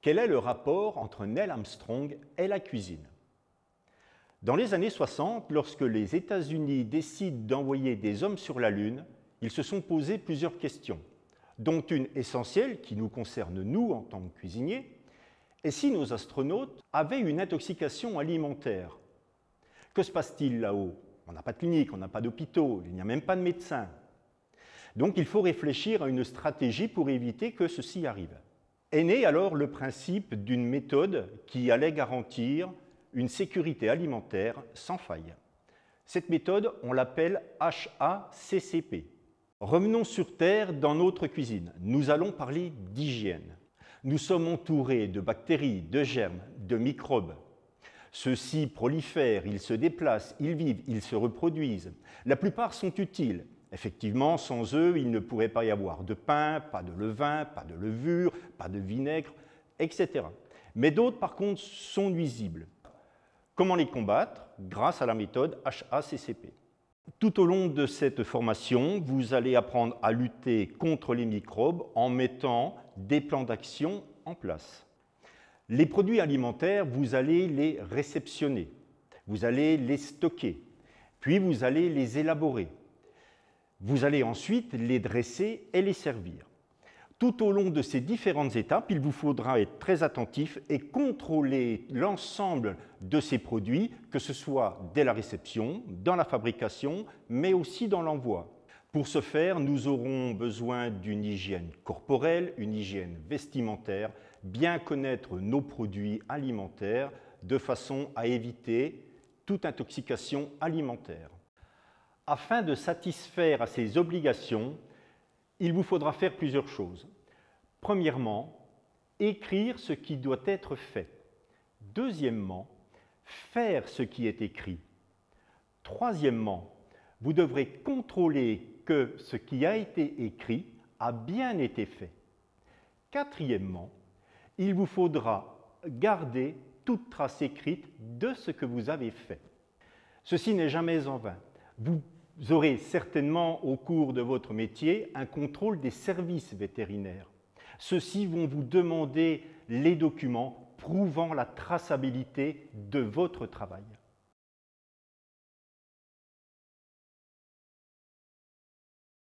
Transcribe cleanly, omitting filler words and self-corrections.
Quel est le rapport entre Neil Armstrong et la cuisine? Dans les années 60, lorsque les États-Unis décident d'envoyer des hommes sur la Lune, ils se sont posé plusieurs questions, dont une essentielle qui nous concerne nous en tant que cuisiniers. Et si nos astronautes avaient une intoxication alimentaire? Que se passe-t-il là-haut? On n'a pas de clinique, on n'a pas d'hôpitaux, il n'y a même pas de médecins. Donc il faut réfléchir à une stratégie pour éviter que ceci arrive. Est né alors le principe d'une méthode qui allait garantir une sécurité alimentaire sans faille. Cette méthode, on l'appelle HACCP. Revenons sur Terre dans notre cuisine. Nous allons parler d'hygiène. Nous sommes entourés de bactéries, de germes, de microbes. Ceux-ci prolifèrent, ils se déplacent, ils vivent, ils se reproduisent. La plupart sont utiles. Effectivement, sans eux, il ne pourrait pas y avoir de pain, pas de levain, pas de levure, pas de vinaigre, etc. Mais d'autres, par contre, sont nuisibles. Comment les combattre? Grâce à la méthode HACCP. Tout au long de cette formation, vous allez apprendre à lutter contre les microbes en mettant des plans d'action en place. Les produits alimentaires, vous allez les réceptionner, vous allez les stocker, puis vous allez les élaborer. Vous allez ensuite les dresser et les servir. Tout au long de ces différentes étapes, il vous faudra être très attentif et contrôler l'ensemble de ces produits, que ce soit dès la réception, dans la fabrication, mais aussi dans l'envoi. Pour ce faire, nous aurons besoin d'une hygiène corporelle, une hygiène vestimentaire, bien connaître nos produits alimentaires de façon à éviter toute intoxication alimentaire. Afin de satisfaire à ces obligations, il vous faudra faire plusieurs choses. Premièrement, écrire ce qui doit être fait. Deuxièmement, faire ce qui est écrit. Troisièmement, vous devrez contrôler que ce qui a été écrit a bien été fait. Quatrièmement, il vous faudra garder toute trace écrite de ce que vous avez fait. Ceci n'est jamais en vain. Vous aurez certainement au cours de votre métier un contrôle des services vétérinaires. Ceux-ci vont vous demander les documents prouvant la traçabilité de votre travail.